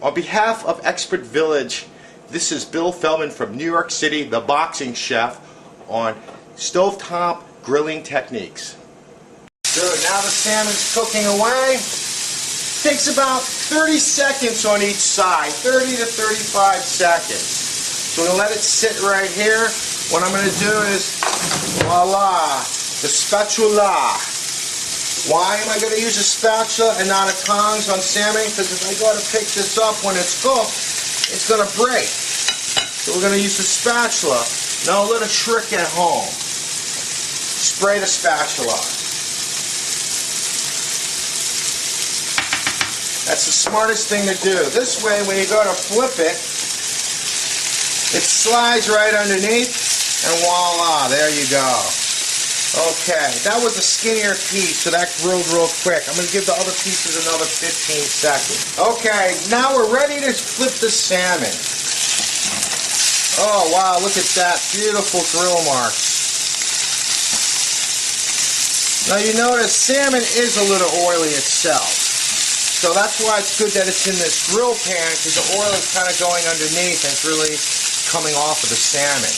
On behalf of Expert Village, this is Bill Feldman from New York City, the boxing chef, on stovetop grilling techniques. Good, now the salmon's cooking away. Takes about 30 seconds on each side, 30 to 35 seconds. So we're going to let it sit right here. What I'm going to do is, voila, the spatula. Why am I going to use a spatula and not a tongs on salmon? Because if I go to pick this up when it's cooked, it's going to break. So we're going to use the spatula. Now a little trick at home. Spray the spatula. That's the smartest thing to do. This way, when you go to flip it, it slides right underneath, and voila, there you go. Okay, that was a skinnier piece, so that grilled real quick. I'm going to give the other pieces another 15 seconds. Okay, now we're ready to flip the salmon. Oh, wow, look at that. Beautiful grill marks. Now you notice salmon is a little oily itself. So that's why it's good that it's in this grill pan, because the oil is kind of going underneath and it's really coming off of the salmon.